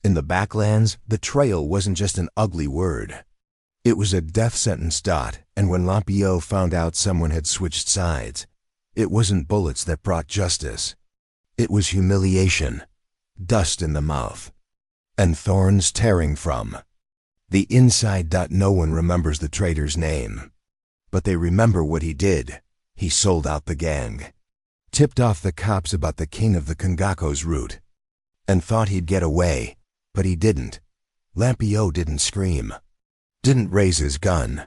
In the Backlands, betrayal wasn't just an ugly word. It was a death sentence. And when Lampião found out someone had switched sides, it wasn't bullets that brought justice. It was humiliation, dust in the mouth, and thorns tearing from the inside. No one remembers the traitor's name, but they remember what he did. He sold out the gang, tipped off the cops about the king of the Congaco's route, and thought he'd get away, but he didn't. Lampião didn't scream, didn't raise his gun.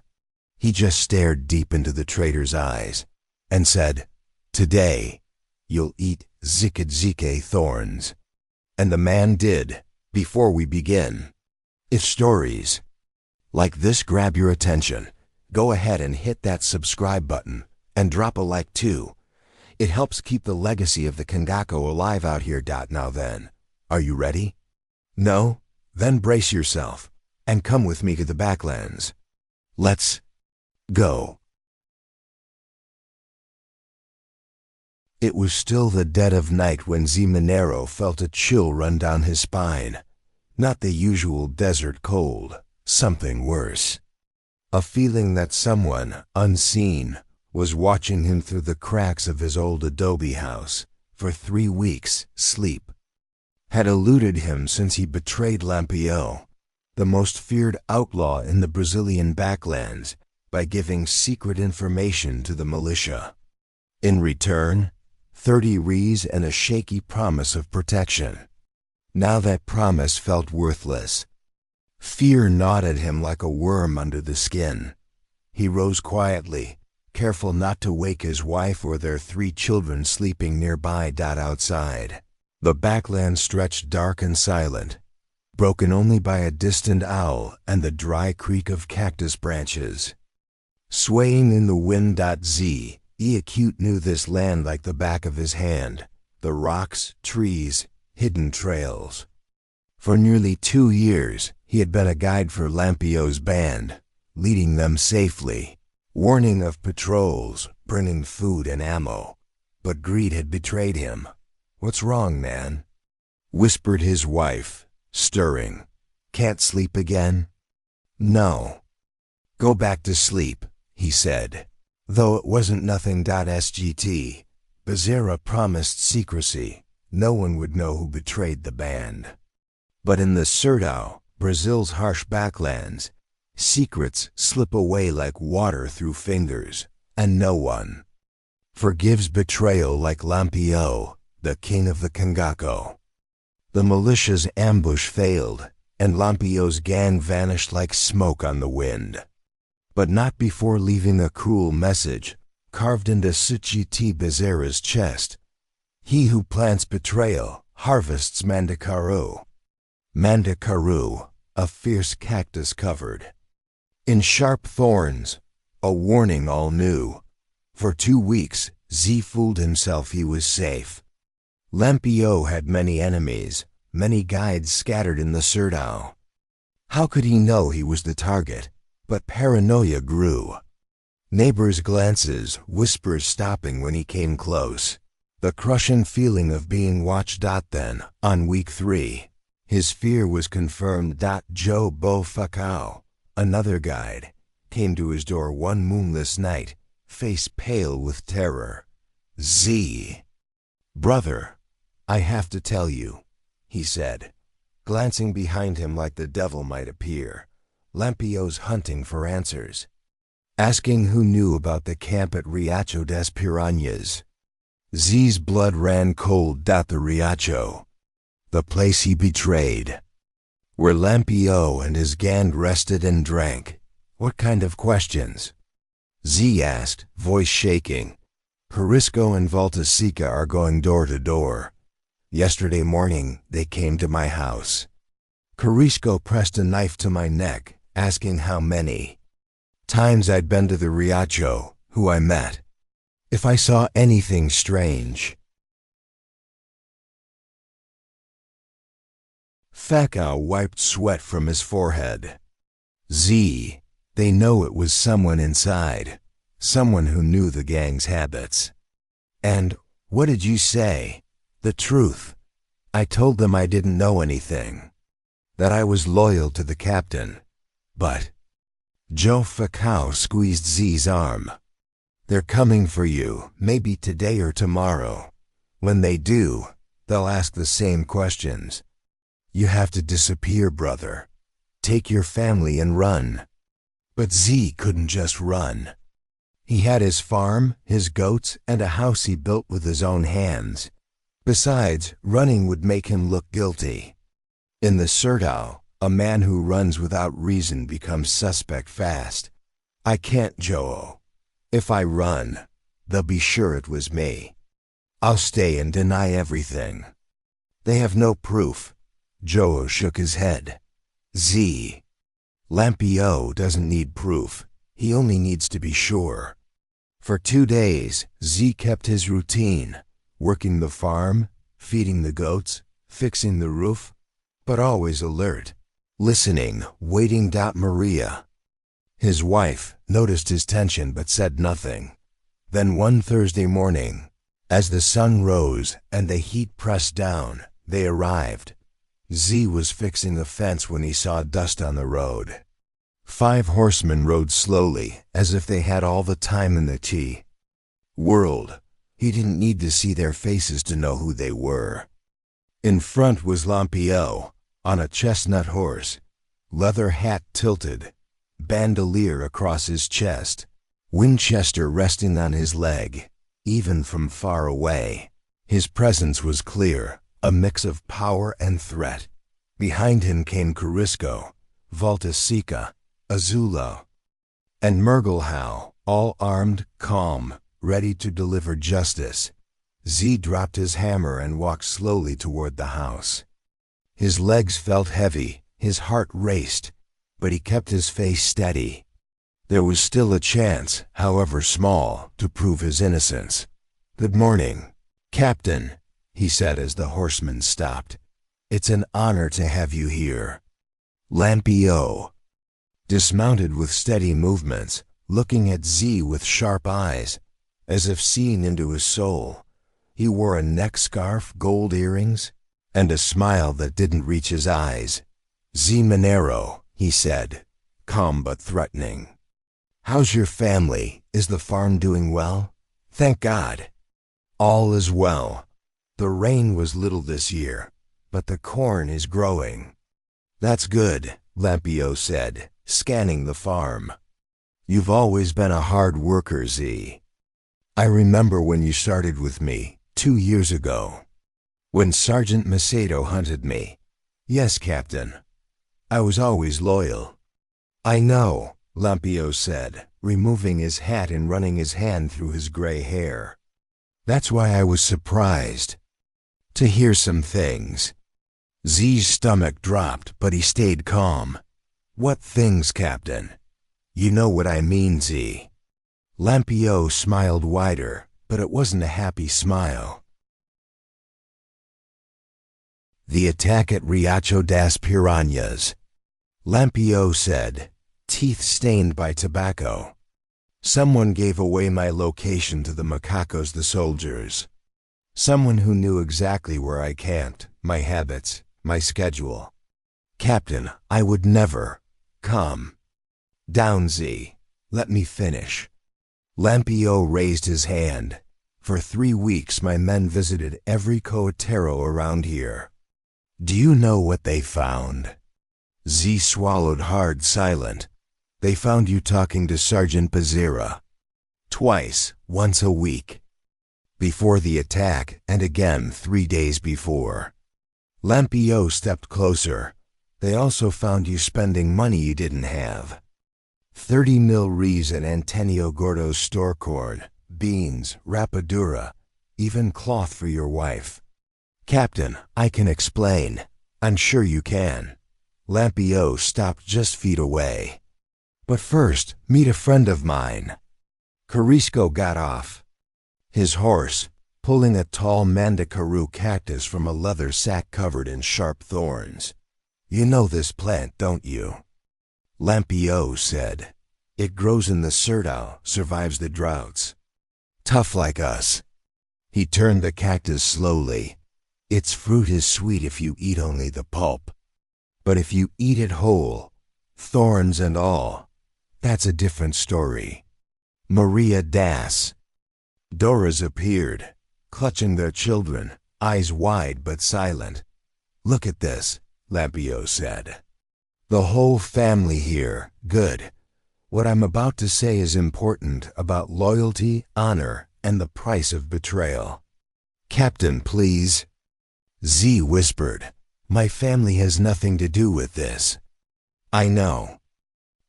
He just stared deep into the traitor's eyes and said, "Today, you'll eat zike thorns." And the man did. Before we begin, if stories like this grab your attention, go ahead and hit that subscribe button and drop a like too. It helps keep the legacy of the Congaco alive out here. Now then, are you ready? No? Then brace yourself and come with me to the Backlands. Let's go. It was still the dead of night when Zé Mineiro felt a chill run down his spine. Not the usual desert cold, something worse. A feeling that someone, unseen, was watching him through the cracks of his old adobe house. For 3 weeks, sleep had eluded him since he betrayed Lampião, the most feared outlaw in the Brazilian Backlands, by giving secret information to the militia. In return, 30 reis and a shaky promise of protection. Now that promise felt worthless. Fear gnawed at him like a worm under the skin. He rose quietly, careful not to wake his wife or their 3 children sleeping nearby. Outside, the Backlands stretched dark and silent, broken only by a distant owl and the dry creak of cactus branches swaying in the wind. Zé Acute knew this land like the back of his hand, the rocks, trees, hidden trails. For nearly 2 years, he had been a guide for Lampião's band, leading them safely, warning of patrols, bringing food and ammo. But greed had betrayed him. "What's wrong, man?" whispered his wife, stirring. "Can't sleep again?" "No." "Go back to sleep," he said. Though it wasn't nothing. Sgt. Bezerra promised secrecy. No one would know who betrayed the band. But in the Sertão, Brazil's harsh Backlands, secrets slip away like water through fingers, and no one forgives betrayal like Lampião, the king of the Congaco. The militia's ambush failed, and Lampião's gang vanished like smoke on the wind. But not before leaving a cruel message carved into Sgt. Bezerra's chest. "He who plants betrayal harvests mandacaru." Mandacaru, a fierce cactus covered in sharp thorns, a warning all new. For 2 weeks, Zé fooled himself he was safe. Lampião had many enemies, many guides scattered in the Sertão. How could he know he was the target? But paranoia grew. Neighbors' glances, whispers stopping when he came close. The crushing feeling of being watched. Then, on week 3, his fear was confirmed. Joe Bofacao, another guide, came to his door one moonless night, face pale with terror. "Zé, brother, I have to tell you," he said, glancing behind him like the devil might appear. Lampião's hunting for answers, asking who knew about the camp at Riacho das Piranhas. Zé's blood ran cold. The Riacho, the place he betrayed, where Lampião and his gang rested and drank. "What kind of questions?" Zé asked, voice shaking. "Carisco and Valtasica are going door to door. Yesterday morning, they came to my house. Carisco pressed a knife to my neck, asking how many times I'd been to the Riacho, who I met, if I saw anything strange." Facao wiped sweat from his forehead. "Zé, they know it was someone inside, someone who knew the gang's habits." "And what did you say?" "The truth. I told them I didn't know anything. that I was loyal to the captain. But Joe Facau squeezed Z's arm. They're coming for you, maybe today or tomorrow. When they do, they'll ask the same questions. You have to disappear, brother. Take your family and run. But Z couldn't just run. He had his farm, his goats, and a house he built with his own hands. Besides, running would make him look guilty. In the Serdao, a man who runs without reason becomes suspect fast. I can't, Joe. If I run, they'll be sure it was me. I'll stay and deny everything. They have no proof. Joe shook his head. Z. Lampião doesn't need proof. He only needs to be sure. For 2 days, Z kept his routine, working the farm, feeding the goats, fixing the roof, but always alert, listening, waiting. Maria, his wife, noticed his tension but said nothing. Then one Thursday morning, as the sun rose and the heat pressed down, they arrived. Z was fixing the fence when he saw dust on the road. 5 horsemen rode slowly, as if they had all the time in the world. He didn't need to see their faces to know who they were. In front was Lampião, on a chestnut horse, leather hat tilted, bandolier across his chest, Winchester resting on his leg. Even from far away, his presence was clear, a mix of power and threat. Behind him came Carisco, Valtasica, Azulo, and Mergelhau, all armed, calm, ready to deliver justice. Z dropped his hammer and walked slowly toward the house. His legs felt heavy, his heart raced, but he kept his face steady. There was still a chance, however small, to prove his innocence. "Good morning, Captain," he said as the horseman stopped. "It's an honor to have you here." Lampião dismounted with steady movements, looking at Z with sharp eyes, as if seeing into his soul. He wore a neck scarf, gold earrings, and a smile that didn't reach his eyes. "Z Minero," he said, calm but threatening. "How's your family? Is the farm doing well?" "Thank God. All is well. The rain was little this year, but the corn is growing." "That's good," Lampião said, scanning the farm. "You've always been a hard worker, Z. I remember when you started with me, 2 years ago. When Sergeant Macedo hunted me." "Yes, Captain. I was always loyal." "I know," Lampião said, removing his hat and running his hand through his gray hair. "That's why I was surprised to hear some things." Z's stomach dropped, but he stayed calm. "What things, Captain?" "You know what I mean, Z." Lampião smiled wider, but it wasn't a happy smile. "The attack at Riacho das Piranhas," Lampião said, teeth stained by tobacco. "Someone gave away my location to the macacos, the soldiers. Someone who knew exactly where I camped, my habits, my schedule. Captain, I would never. Calm down, Z. Let me finish." Lampião raised his hand. "For 3 weeks my men visited every coatero around here. Do you know what they found?" Z swallowed hard, silent. "They found you talking to Sergeant Pazira. Twice, once a week. Before the attack, and again 3 days before." Lampião stepped closer. "They also found you spending money you didn't have. 30 mil rees at Antonio Gordo's store corn, beans, rapadura, even cloth for your wife." "Captain, I can explain." "I'm sure you can." Lampião stopped just feet away. "But first, meet a friend of mine." Carisco got off his horse, pulling a tall mandacaru cactus from a leather sack covered in sharp thorns. "You know this plant, don't you?" Lampião said. "It grows in the Serdao, survives the droughts. Tough like us." He turned the cactus slowly. "Its fruit is sweet if you eat only the pulp. But if you eat it whole, thorns and all, that's a different story. Maria Das. Doras appeared, clutching their children, eyes wide but silent. Look at this, Lampião said. The whole family here, good. What I'm about to say is important about loyalty, honor, and the price of betrayal. Captain, please. Z whispered. My family has nothing to do with this. I know.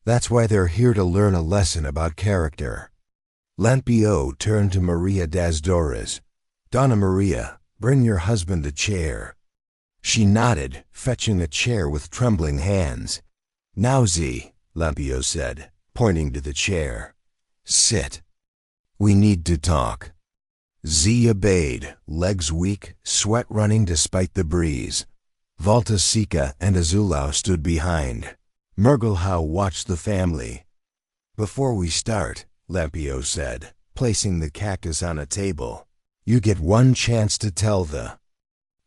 That's why they're here to learn a lesson about character. Lampião turned to Maria das Dores. Donna Maria, bring your husband a chair. She nodded, fetching a chair with trembling hands. Now Z, Lampião said, pointing to the chair. Sit. We need to talk. Z obeyed, legs weak, sweat running despite the breeze. Volta Seca and Outlaw stood behind. Mergelhau watched the family. Before we start, Lampião said, placing the cactus on a table, you get one chance to tell the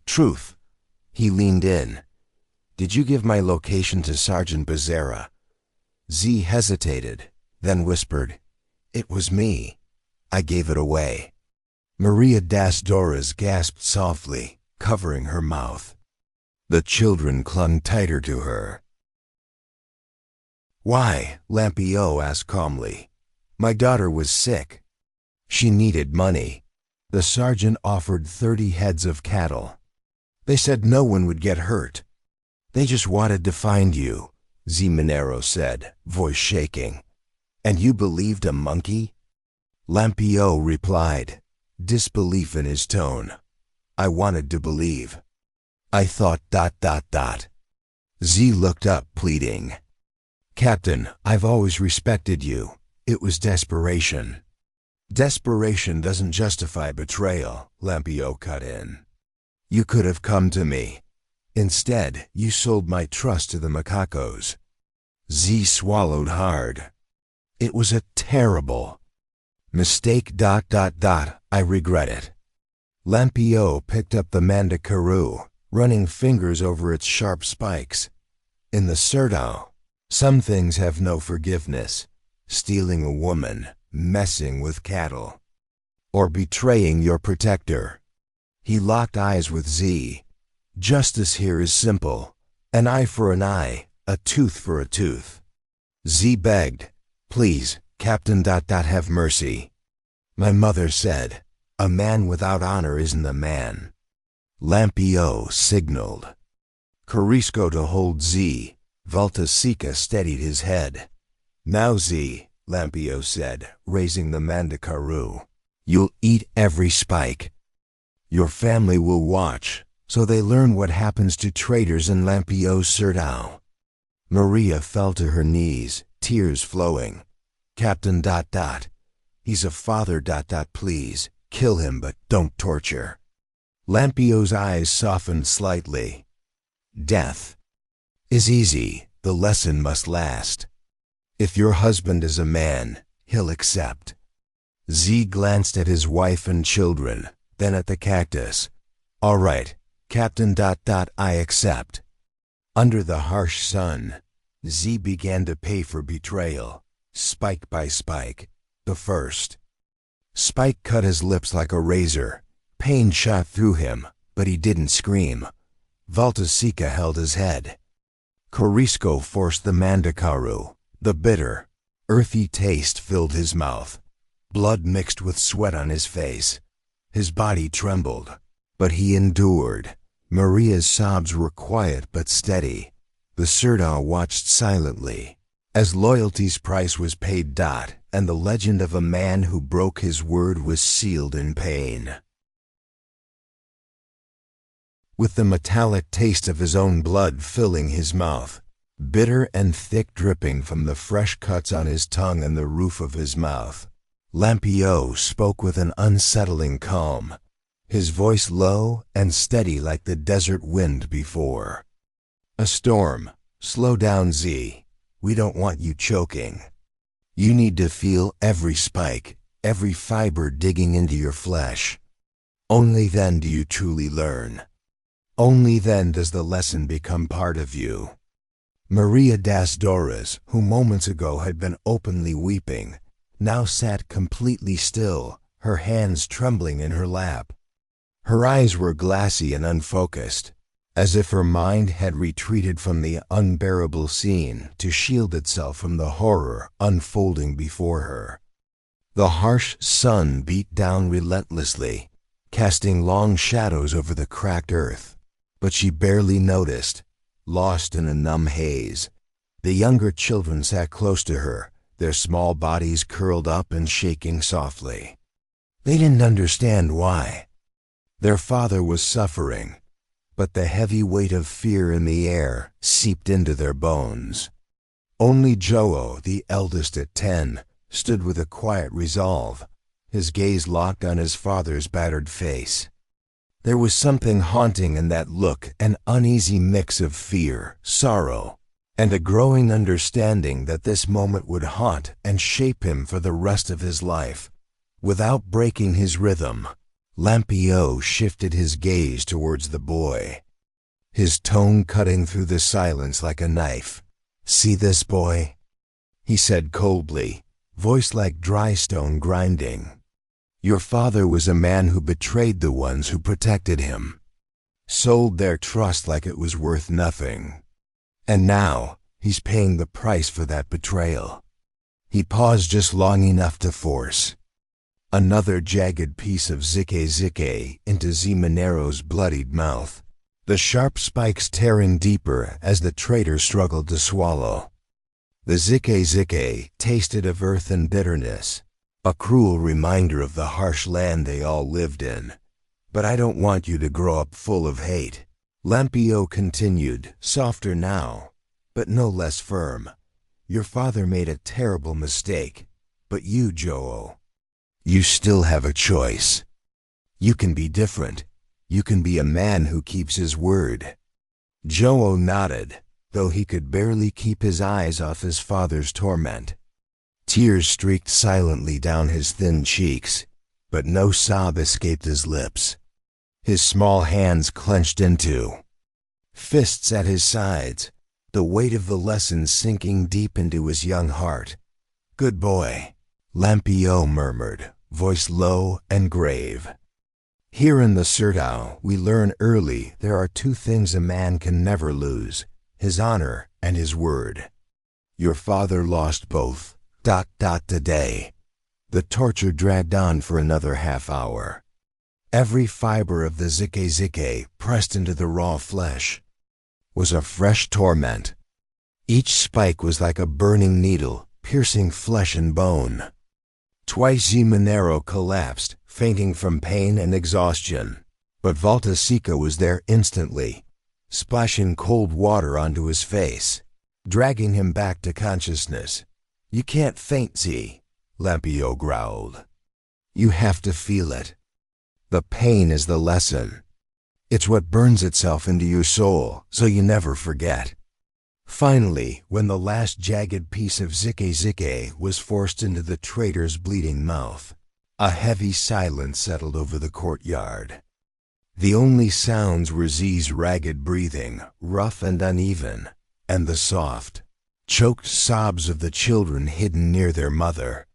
truth. He leaned in. Did you give my location to Sergeant Becerra? Z hesitated, then whispered, It was me. I gave it away. Maria das Dores gasped softly, covering her mouth. The children clung tighter to her. Why? Lampião asked calmly. My daughter was sick. She needed money. The sergeant offered 30 heads of cattle. They said no one would get hurt. They just wanted to find you, Z Mineiro said, voice shaking. And you believed a monkey? Lampião replied, disbelief in his tone. I wanted to believe. I thought ... Z looked up, pleading. Captain, I've always respected you. It was desperation. Desperation doesn't justify betrayal, Lampião cut in. You could have come to me. Instead, you sold my trust to the macacos. Z swallowed hard. It was a terrible mistake ... I regret it. Lampião picked up the mandacaru, running fingers over its sharp spikes. In the Sertão, some things have no forgiveness. Stealing a woman, messing with cattle, or betraying your protector. He locked eyes with Z. Justice here is simple. An eye for an eye, a tooth for a tooth. Z begged, please, Captain ... have mercy. My mother said, a man without honor isn't a man. Lampião signaled. Corisco to hold Z. Volta Seca steadied his head. Now Z, Lampião said, raising the mandacaru. You'll eat every spike. Your family will watch, so they learn what happens to traitors in Lampião's Sertão. Maria fell to her knees, tears flowing. Captain ... He's a father ... Please, kill him but don't torture. Lampião's eyes softened slightly. Death is easy, the lesson must last. If your husband is a man, he'll accept. Z glanced at his wife and children, then at the cactus. All right, Captain ... I accept. Under the harsh sun, Z began to pay for betrayal, spike by spike. The first spike cut his lips like a razor. Pain shot through him, but he didn't scream. Volta Seca held his head. Corisco forced the mandacaru. The bitter, earthy taste filled his mouth. Blood mixed with sweat on his face. His body trembled, but he endured. Maria's sobs were quiet but steady. The Sertão watched silently, as loyalty's price was paid. And the legend of a man who broke his word was sealed in pain. With the metallic taste of his own blood filling his mouth, bitter and thick dripping from the fresh cuts on his tongue and the roof of his mouth, Lampião spoke with an unsettling calm, his voice low and steady like the desert wind before. A storm. Slow down, Z. We don't want you choking. You need to feel every spike, every fiber digging into your flesh. Only then do you truly learn. Only then does the lesson become part of you. Maria das Dores, who moments ago had been openly weeping, now sat completely still, her hands trembling in her lap. Her eyes were glassy and unfocused, as if her mind had retreated from the unbearable scene to shield itself from the horror unfolding before her. The harsh sun beat down relentlessly, casting long shadows over the cracked earth, but she barely noticed, lost in a numb haze. The younger children sat close to her, their small bodies curled up and shaking softly. They didn't understand why. Their father was suffering, but the heavy weight of fear in the air seeped into their bones. Only Joe, the eldest at 10, stood with a quiet resolve, his gaze locked on his father's battered face. There was something haunting in that look, an uneasy mix of fear, sorrow, and a growing understanding that this moment would haunt and shape him for the rest of his life. Without breaking his rhythm, Lampião shifted his gaze towards the boy, his tone cutting through the silence like a knife. "See this boy?" he said coldly, voice like dry stone grinding. "Your father was a man who betrayed the ones who protected him, sold their trust like it was worth nothing. And now he's paying the price for that betrayal." He paused just long enough to force another jagged piece of zique into Zimenero's bloodied mouth, the sharp spikes tearing deeper as the traitor struggled to swallow. The zique tasted of earth and bitterness, a cruel reminder of the harsh land they all lived in. "But I don't want you to grow up full of hate," Lampião continued, softer now, but no less firm. "Your father made a terrible mistake, but you, Joe, you still have a choice. You can be different. You can be a man who keeps his word." Joe nodded, though he could barely keep his eyes off his father's torment. Tears streaked silently down his thin cheeks, but no sob escaped his lips. His small hands clenched into fists at his sides, the weight of the lesson sinking deep into his young heart. "Good boy," Lampião murmured, voice low and grave. "Here in the Sertão, we learn early there are two things a man can never lose: his honor and his word. Your father lost both. Today." The torture dragged on for another half hour. Every fiber of the zique pressed into the raw flesh was a fresh torment. Each spike was like a burning needle, piercing flesh and bone. Twice Zimenero collapsed, fainting from pain and exhaustion, but Valtasica was there instantly, splashing cold water onto his face, dragging him back to consciousness. "You can't faint, Z," Lampião growled. "You have to feel it. The pain is the lesson. It's what burns itself into your soul, so you never forget." Finally, when the last jagged piece of zique was forced into the traitor's bleeding mouth, a heavy silence settled over the courtyard. The only sounds were Z's ragged breathing, rough and uneven, and the soft, choked sobs of the children hidden near their mother.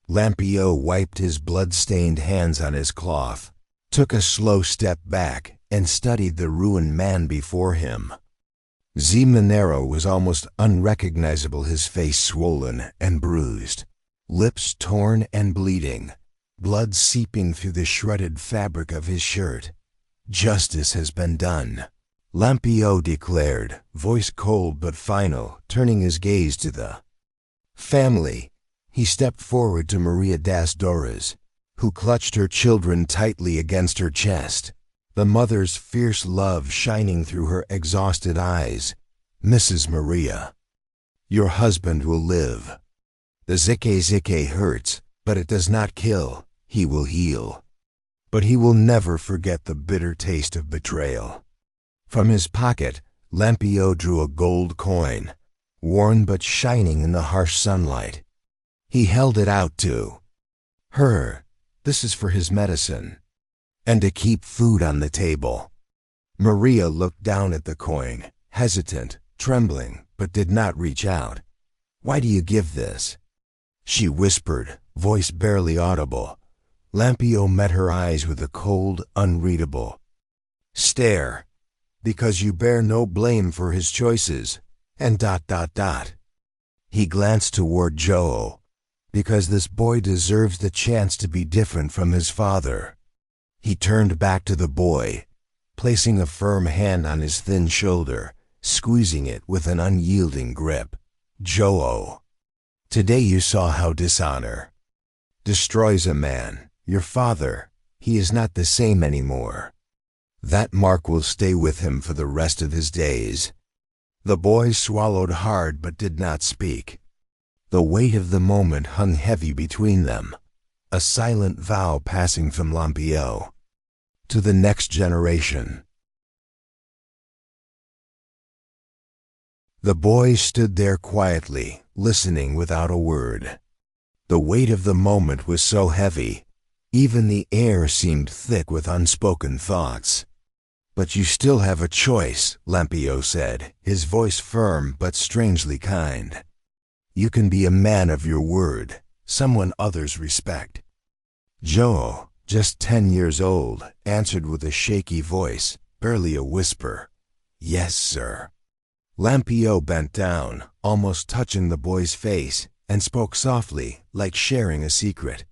Lampião wiped his blood-stained hands on his cloth, took a slow step back, and studied the ruined man before him. Zimenero was almost unrecognizable, his face swollen and bruised, lips torn and bleeding, blood seeping through the shredded fabric of his shirt. "Justice has been done," Lampião declared, voice cold but final, turning his gaze to the family. He stepped forward to Maria das Dores, who clutched her children tightly against her chest, the mother's fierce love shining through her exhausted eyes. "Mrs. Maria, your husband will live. The zique hurts, but it does not kill. He will heal. But he will never forget the bitter taste of betrayal." From his pocket, Lampião drew a gold coin, worn but shining in the harsh sunlight. He held it out to her. "This is for his medicine, and to keep food on the table." Maria looked down at the coin, hesitant, trembling, but did not reach out. "Why do you give this?" she whispered, voice barely audible. Lampião met her eyes with a cold, unreadable stare. "Because you bear no blame for his choices, and ... He glanced toward Joe. "Because this boy deserves the chance to be different from his father." He turned back to the boy, placing a firm hand on his thin shoulder, squeezing it with an unyielding grip. "Joe, today you saw how dishonor destroys a man. Your father, he is not the same anymore. That mark will stay with him for the rest of his days." The boy swallowed hard but did not speak. The weight of the moment hung heavy between them, a silent vow passing from Lampião to the next generation. The boy stood there quietly, listening without a word. The weight of the moment was so heavy, even the air seemed thick with unspoken thoughts. "But you still have a choice," Lampião said, his voice firm but strangely kind. "You can be a man of your word, someone others respect." Joe, just 10 years old, answered with a shaky voice, barely a whisper, "Yes, sir." Lampião bent down, almost touching the boy's face, and spoke softly, like sharing a secret.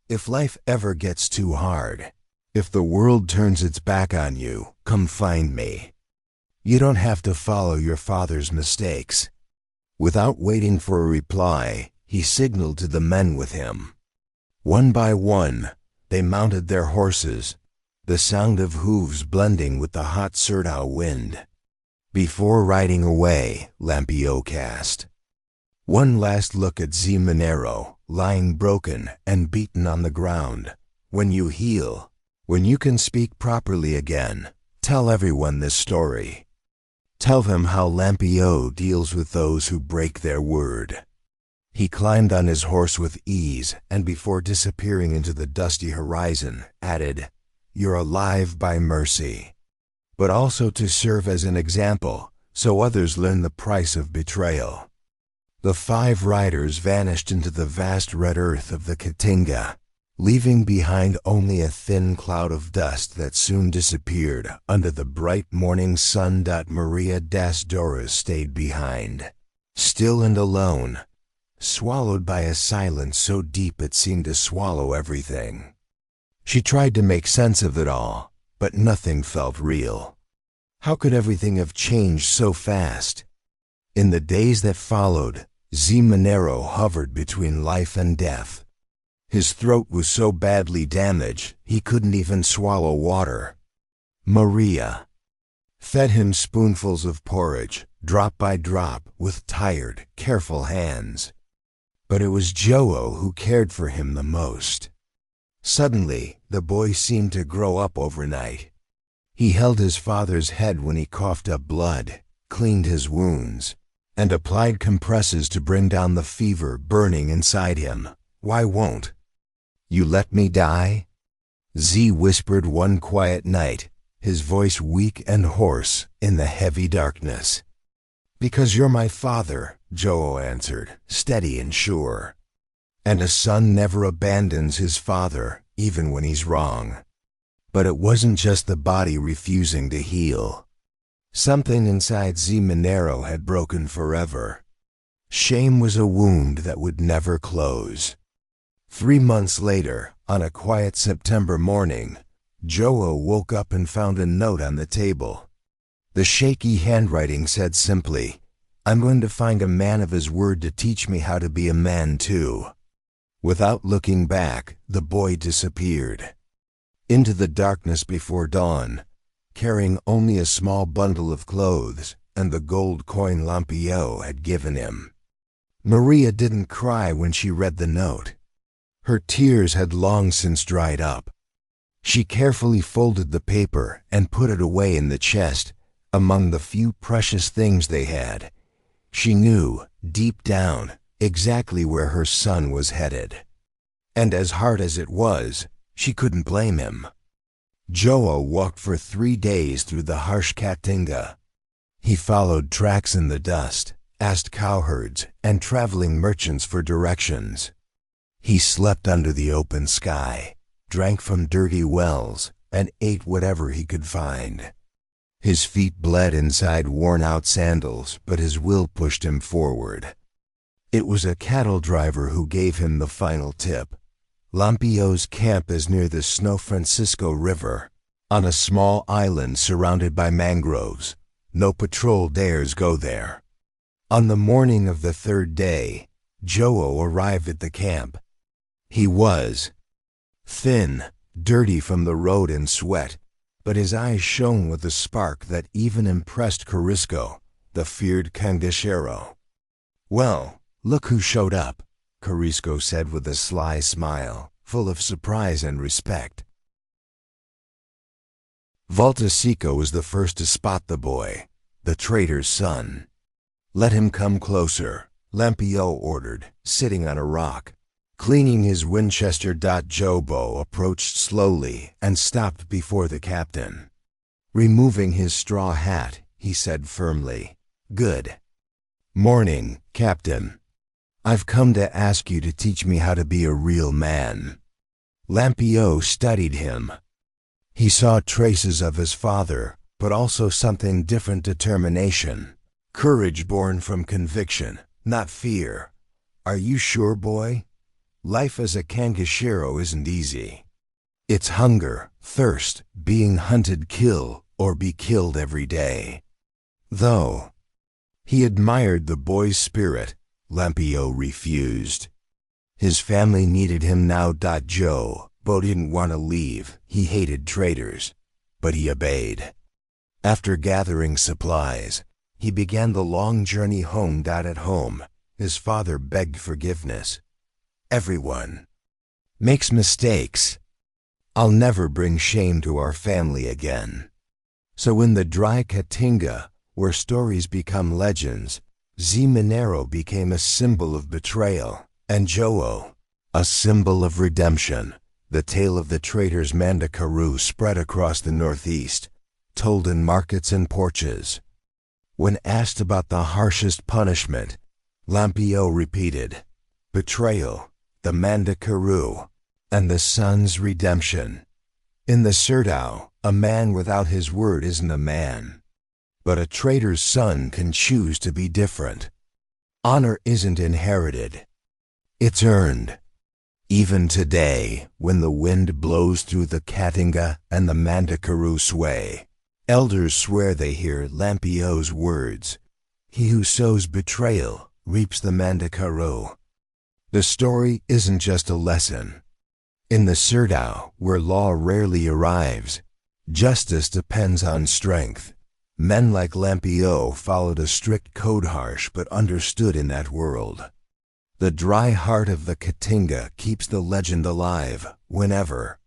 "If life ever gets too hard, if the world turns its back on you, come find me. You don't have to follow your father's mistakes." Without waiting for a reply, he signaled to the men with him. One by one, they mounted their horses, the sound of hooves blending with the hot Serdau wind. Before riding away, Lampião cast one last look at Zé Mineiro, lying broken and beaten on the ground. "When you heal, when you can speak properly again, tell everyone this story. Tell them how Lampião deals with those who break their word." He climbed on his horse with ease, and before disappearing into the dusty horizon, added, "You're alive by mercy, but also to serve as an example, so others learn the price of betrayal." The 5 riders vanished into the vast red earth of the Caatinga, leaving behind only a thin cloud of dust that soon disappeared under the bright morning sun. Maria das Dores stayed behind, still and alone, swallowed by a silence so deep it seemed to swallow everything. She tried to make sense of it all, but nothing felt real. How could everything have changed so fast? In the days that followed, Zé Mineiro hovered between life and death. His throat was so badly damaged, he couldn't even swallow water. Maria fed him spoonfuls of porridge, drop by drop, with tired, careful hands. But it was Joe who cared for him the most. Suddenly, the boy seemed to grow up overnight. He held his father's head when he coughed up blood, cleaned his wounds, and applied compresses to bring down the fever burning inside him. "Why won't you let me die?" Z whispered one quiet night, his voice weak and hoarse in the heavy darkness. "Because you're my father," Joe answered, steady and sure. "And a son never abandons his father, even when he's wrong." But it wasn't just the body refusing to heal. Something inside Zé Mineiro had broken forever. Shame was a wound that would never close. 3 months later, on a quiet September morning, Joe woke up and found a note on the table. The shaky handwriting said simply, "I'm going to find a man of his word to teach me how to be a man too." Without looking back, the boy disappeared into the darkness before dawn, carrying only a small bundle of clothes and the gold coin Lampião had given him. Maria didn't cry when she read the note. Her tears had long since dried up. She carefully folded the paper and put it away in the chest, among the few precious things they had. She knew, deep down, exactly where her son was headed. And as hard as it was, she couldn't blame him. Joe walked for 3 days through the harsh Caatinga. He followed tracks in the dust, asked cowherds and traveling merchants for directions. He slept under the open sky, drank from dirty wells, and ate whatever he could find. His feet bled inside worn-out sandals, but his will pushed him forward. It was a cattle driver who gave him the final tip. Lampião's camp is near the São Francisco River, on a small island surrounded by mangroves. No patrol dares go there. On the morning of the third day, João arrived at the camp. He was thin, dirty from the road and sweat, but his eyes shone with a spark that even impressed Carisco, the feared cangaceiro. "Well, look who showed up," Carisco said with a sly smile, full of surprise and respect. Valtecico was the first to spot the boy, the trader's son. "Let him come closer," Lampião ordered, sitting on a rock. Cleaning his Winchester. Jobo approached slowly and stopped before the captain. Removing his straw hat, he said firmly, "Good morning, Captain. I've come to ask you to teach me how to be a real man." Lampião studied him. He saw traces of his father, but also something different: determination. Courage born from conviction, not fear. "Are you sure, boy? Life as a cangaceiro isn't easy. It's hunger, thirst, being hunted, kill, or be killed every day." Though he admired the boy's spirit, Lampião refused. His family needed him now. Joe didn't want to leave. He hated traitors, but he obeyed. After gathering supplies, he began the long journey home. At home, his father begged forgiveness. "Everyone makes mistakes. I'll never bring shame to our family again." So in the dry Caatinga, where stories become legends, Zé Mineiro became a symbol of betrayal, and João, a symbol of redemption. The tale of the traitor's Mandacaru spread across the Northeast, told in markets and porches. When asked about the harshest punishment, Lampião repeated, "Betrayal, the Mandacaru, and the son's redemption." In the Sertão, a man without his word isn't a man. But a traitor's son can choose to be different. Honor isn't inherited. It's earned. Even today, when the wind blows through the Caatinga and the Mandacaru sway, elders swear they hear Lampião's words. He who sows betrayal reaps the Mandacaru. The story isn't just a lesson. In the Sertão, where law rarely arrives, justice depends on strength. Men like Lampião followed a strict code, harsh but understood in that world. The dry heart of the Caatinga keeps the legend alive whenever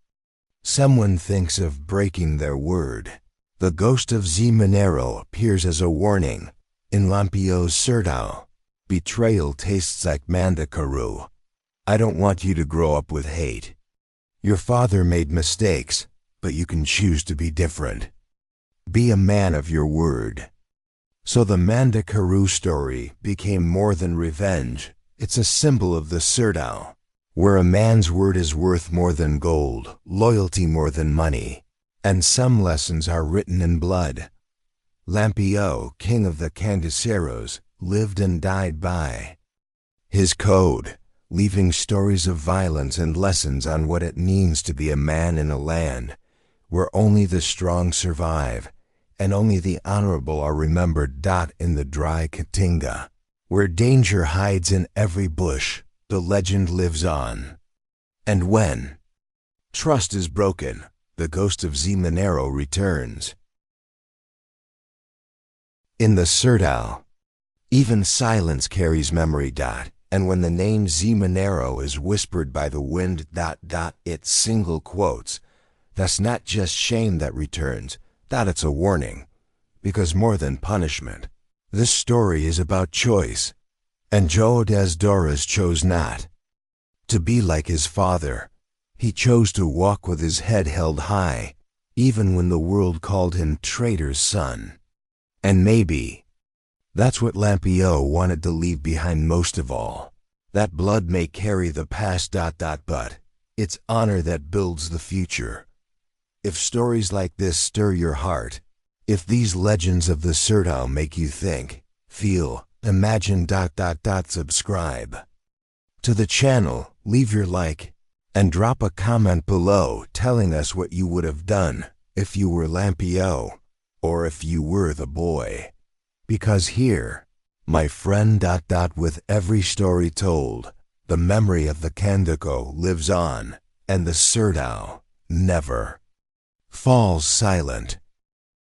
someone thinks of breaking their word. The ghost of Zé Mineiro appears as a warning. In Lampião's Sertão, betrayal tastes like Mandacaru. I don't want you to grow up with hate. Your father made mistakes, but you can choose to be different. Be a man of your word. So the Mandacaru story became more than revenge. It's a symbol of the Sertão, where a man's word is worth more than gold, loyalty more than money, and some lessons are written in blood. Lampião, king of the cangaceiros, lived and died by his code, leaving stories of violence and lessons on what it means to be a man in a land where only the strong survive and only the honorable are remembered. In the dry Caatinga, where danger hides in every bush, the legend lives on. And when trust is broken, the ghost of Zé Mineiro returns. In the Sertão, even silence carries memory. And when the name Zé Mineiro is whispered by the wind, it's single quotes. That's not just shame that returns, it's a warning. Because more than punishment, this story is about choice. And João das Dores chose not to be like his father. He chose to walk with his head held high, even when the world called him traitor's son. And maybe That's what Lampião wanted to leave behind most of all. That blood may carry the past, but it's honor that builds the future. If stories like this stir your heart, if these legends of the Outlaw make you think, feel, imagine, subscribe to the channel, leave your like, and drop a comment below telling us what you would have done if you were Lampião, or if you were the boy. Because here, my friend, with every story told, the memory of the Candico lives on, and the Outlaw never falls silent.